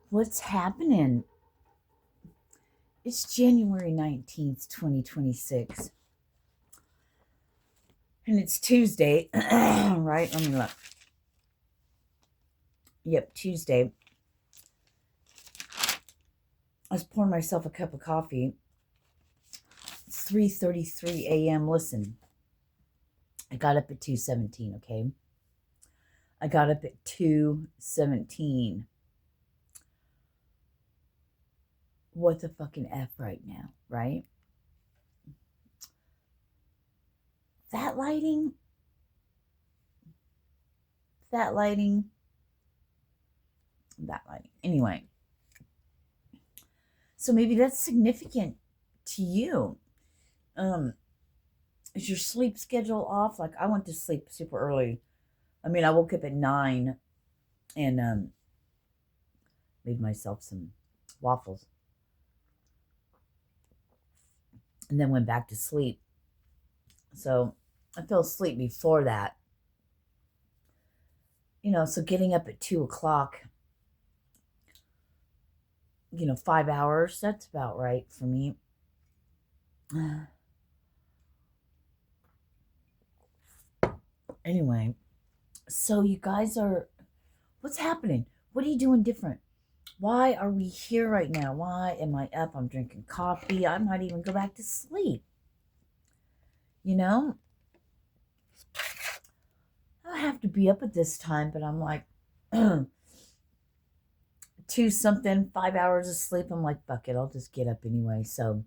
What's happening? It's January 19th, 2026. And it's Tuesday, right? Let me look. Yep, Tuesday. I was pouring myself a cup of coffee. It's 3:33 a.m. Listen, I got up at 2:17, okay? I got up at 2:17. What the fucking F right now, right? That lighting, that lighting, that lighting. Anyway, so maybe that's significant to you. Is your sleep schedule off? Like, I went to sleep super early. I mean, I woke up at 9 and made myself some waffles and then went back to sleep. So I fell asleep before that. So getting up at 2 o'clock, 5 hours, that's about right for me. Anyway, so you guys what's happening? What are you doing different? Why are we here right now? Why am I up? I'm drinking coffee. I might even go back to sleep. I have to be up at this time, but I'm like 2 something, 5 hours of sleep. I'm like, fuck it, I'll just get up anyway. So,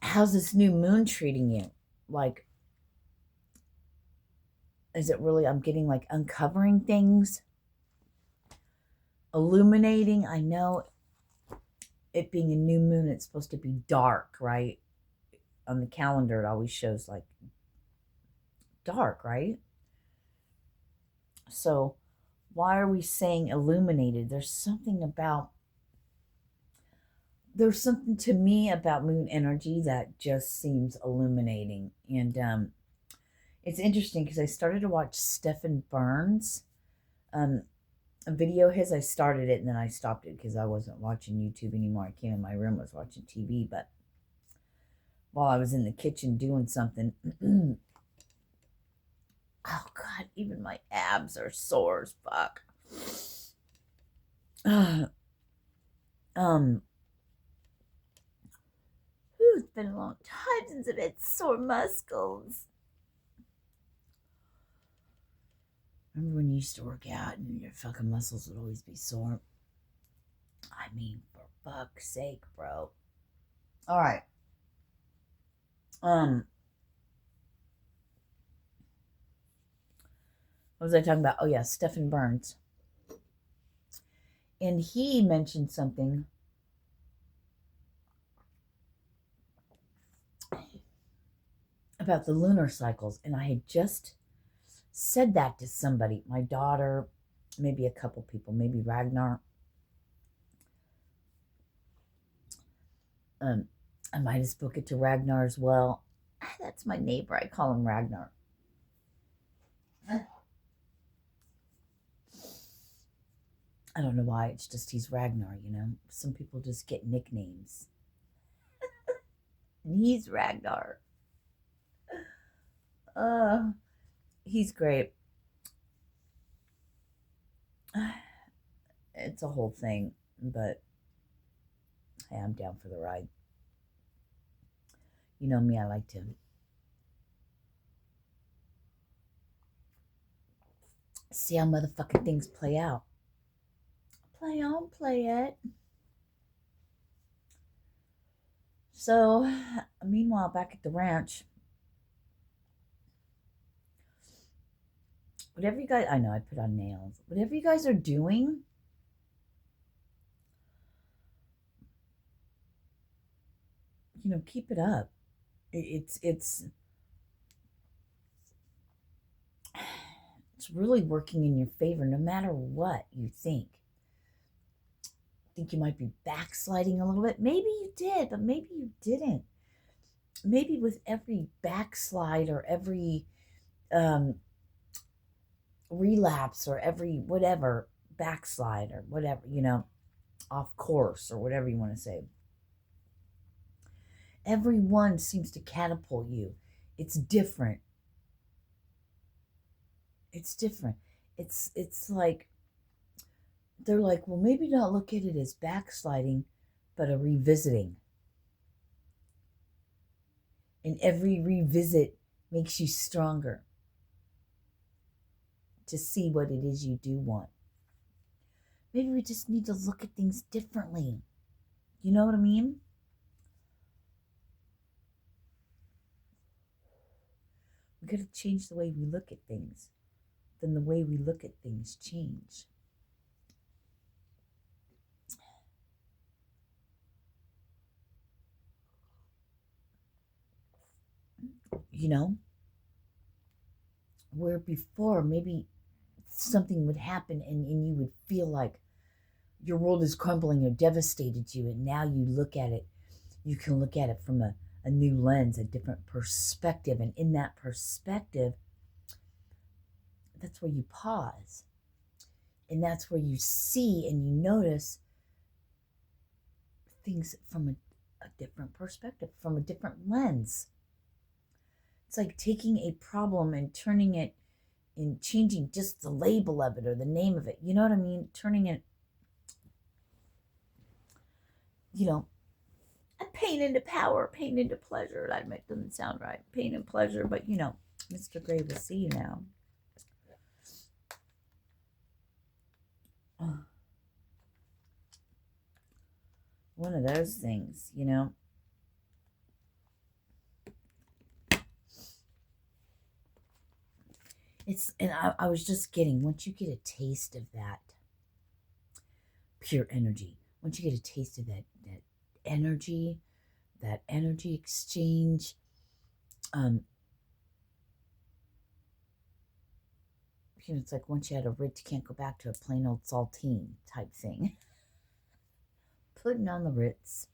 how's this new moon treating you? Like, is it really, I'm getting like uncovering things, illuminating. I know it being a new moon, it's supposed to be dark, right? On the calendar, it always shows like dark, right? So why are we saying illuminated? There's something to me about moon energy that just seems illuminating. And it's interesting because I started to watch Stephen Burns a video of his. I started it and then I stopped it because I wasn't watching YouTube anymore. I came in my room, I was watching TV, but while I was in the kitchen doing something, oh god, even my abs are sore as fuck. It's been a long time since I've had sore muscles. Remember when you used to work out and your fucking muscles would always be sore? I mean, for fuck's sake, bro. All right. What was I talking about? Oh yeah, Stephen Burns. And he mentioned something about the lunar cycles, and I had just said that to somebody, my daughter, maybe a couple people, maybe Ragnar. I might have spoken to Ragnar as well. That's my neighbor. I call him Ragnar. I don't know why. It's just he's Ragnar, Some people just get nicknames. And he's Ragnar. He's great. It's a whole thing, but hey, I'm down for the ride. You know me, I like to see how motherfucking things play out. Play on, play it. So, meanwhile, back at the ranch, whatever you guys, I know I put on nails, whatever you guys are doing, keep it up. It's really working in your favor no matter what you think. Think you might be backsliding a little bit. Maybe you did, but maybe you didn't. Maybe with every backslide or every relapse or every whatever backslide or whatever, off course or whatever you want to say. Every one seems to catapult you. It's different. It's different. It's like, they're like, well, maybe not look at it as backsliding, but a revisiting. And every revisit makes you stronger to see what it is you do want. Maybe we just need to look at things differently. You know what I mean? We got to change the way we look at things. Then the way we look at things change. Where before maybe something would happen and you would feel like your world is crumbling or devastated you, and now you can look at it from a new lens, a different perspective. And in that perspective, that's where you pause. And that's where you see and you notice things from a different perspective, from a different lens. It's like taking a problem and turning it and changing just the label of it or the name of it. You know what I mean? Turning it, a pain into power, pain into pleasure. That doesn't sound right. Pain and pleasure, but Mr. Gray will see you now. One of those things, And I was just getting, once you get a taste of that pure energy, once you get a taste of that energy exchange, it's like once you had a Ritz, you can't go back to a plain old saltine type thing. Putting on the Ritz.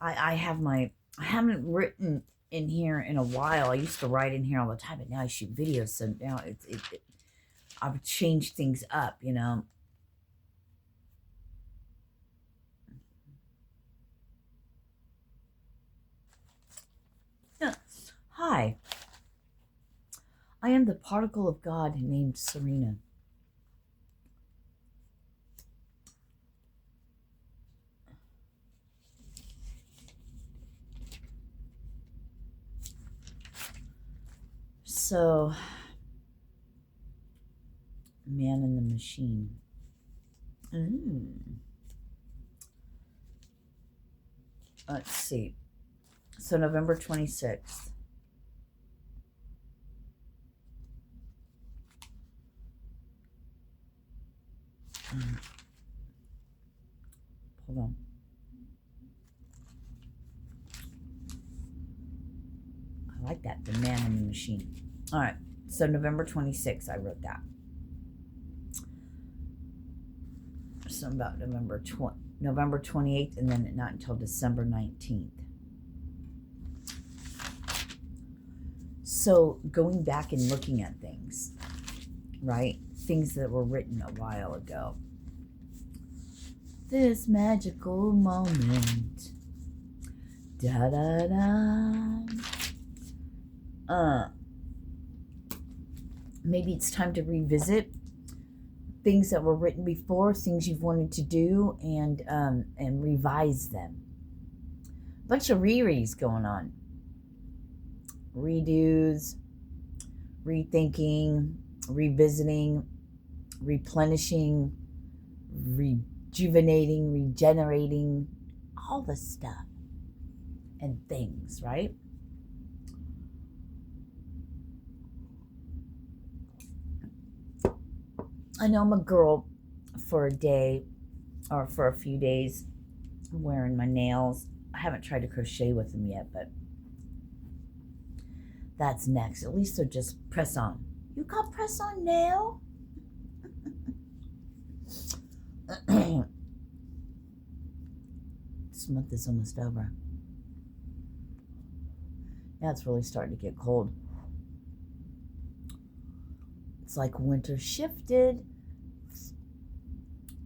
I haven't written in here in a while. I used to write in here all the time, but now I shoot videos, so now I've changed things up, Hi, I am the particle of God named Sirena. So, man in the machine. Let's see. So November 26th. Hold on. I like that, the man in the machine. All right, so November 26th, I wrote that. So about November 28th, and then not until December 19th. So going back and looking at things, right? Things that were written a while ago. This magical moment. Da da da. Maybe it's time to revisit things that were written before, things you've wanted to do, and revise them. Bunch of rereads going on. Redos, rethinking, revisiting, replenishing, rejuvenating, regenerating, all the stuff and things, right? I know I'm a girl for a day or for a few days wearing my nails. I haven't tried to crochet with them yet, but that's next. At least they're just press on. You got press on nail? This month is almost over. Now it's really starting to get cold. It's like winter shifted.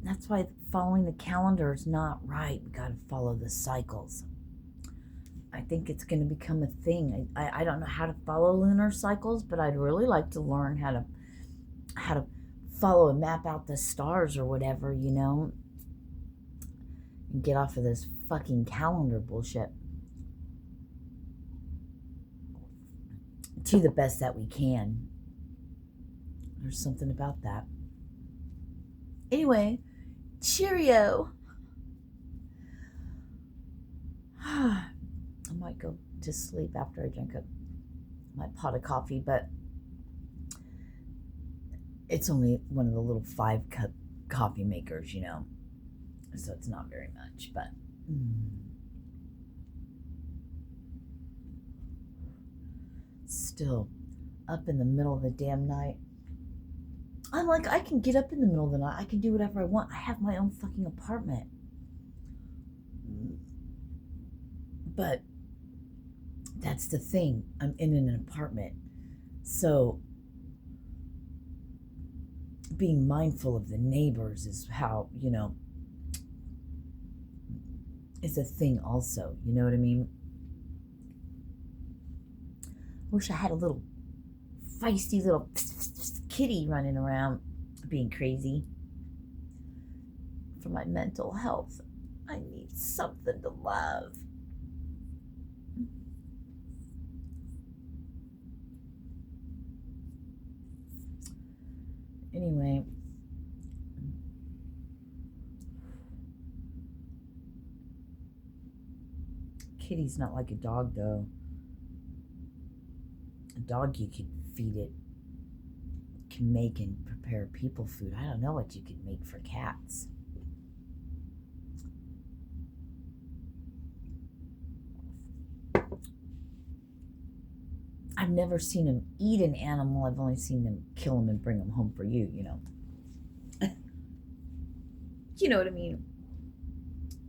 That's why following the calendar is not right. We got to follow the cycles. I think it's going to become a thing. I don't know how to follow lunar cycles, but I'd really like to learn how to follow and map out the stars or whatever, you know, and get off of this fucking calendar bullshit to the best that we can. There's something about that. Anyway, cheerio. I might go to sleep after I drink my pot of coffee, but it's only one of the little 5-cup coffee makers, you know, so it's not very much, but still up in the middle of the damn night. I'm like, I can get up in the middle of the night. I can do whatever I want. I have my own fucking apartment. But that's the thing. I'm in an apartment. So being mindful of the neighbors is how, you know, is a thing also. You know what I mean? Wish I had a little feisty little kitty running around being crazy. For my mental health, I need something to love. Anyway, kitty's not like a dog though. A dog, you could feed it, can make and prepare people food. I don't know what you could make for cats. I've never seen them eat an animal. I've only seen them kill them and bring them home for you, you know. You know what I mean?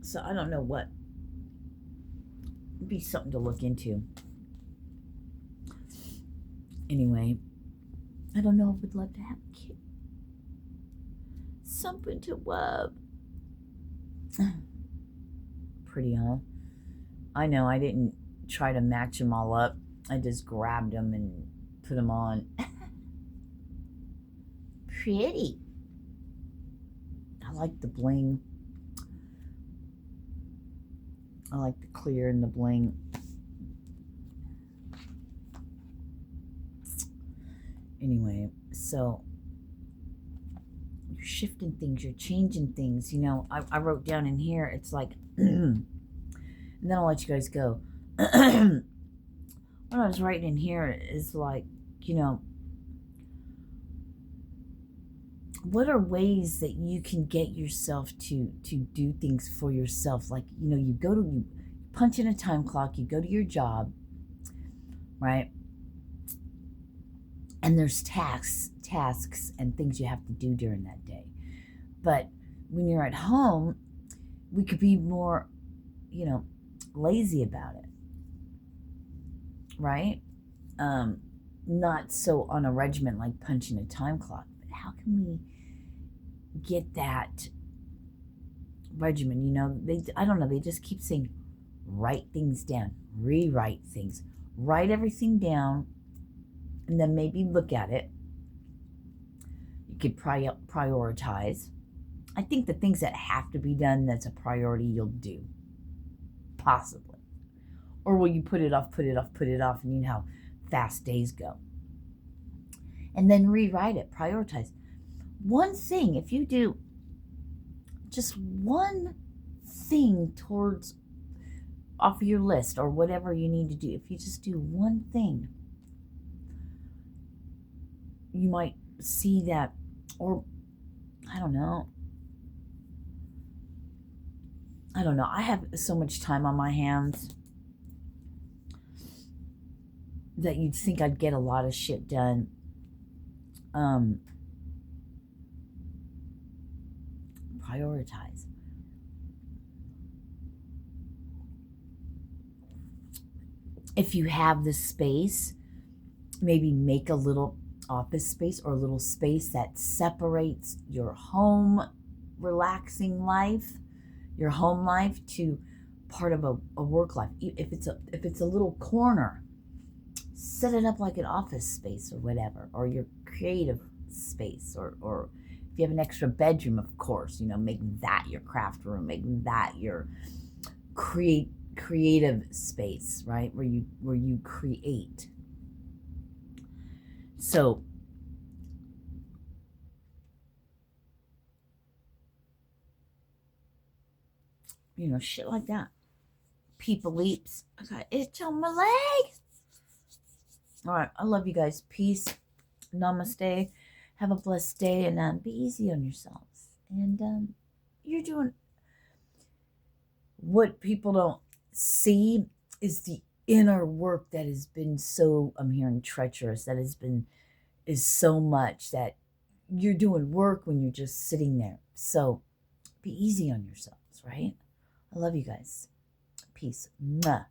So I don't know what. It'd be something to look into. Anyway, I don't know if I'd love to have a kid. Something to love. Pretty, huh? I know, I didn't try to match them all up. I just grabbed them and put them on. Pretty. I like the bling. I like the clear and the bling. Anyway, so you're shifting things, you're changing things. You know, I wrote down in here, it's like, and then I'll let you guys go. What I was writing in here is like, you know, what are ways that you can get yourself to do things for yourself? Like, you know, you punch in a time clock, you go to your job, right? And there's tasks and things you have to do during that day. But when you're at home, we could be more, you know, lazy about it. Right? Not so on a regimen like punching a time clock. But how can we get that regimen? You know, I don't know, they just keep saying write things down, rewrite things, write everything down, and then maybe look at it. You could prioritize. I think the things that have to be done that's a priority you'll do. Possibly. Or will you put it off, and you know how fast days go. And then rewrite it, prioritize. One thing, if you do just one thing towards off of your list or whatever you need to do, if you just do one thing, you might see that, or I don't know. I have so much time on my hands that you'd think I'd get a lot of shit done. Prioritize. if you have the space, maybe make a little office space or a little space that separates your home relaxing life, your home life, to part of a work life. If it's a little corner, set it up like an office space or whatever, or your creative space, or if you have an extra bedroom, of course, make that your craft room, make that your creative space, right? Where you create. So shit like that. People leaps. I got itch on my leg. All right, I love you guys. Peace. Namaste. Have a blessed day, and be easy on yourselves. And you're doing what people don't see is the inner work that has been so, I'm hearing, treacherous, that is so much that you're doing work when you're just sitting there. So be easy on yourselves, right? I love you guys. Peace. Mwah.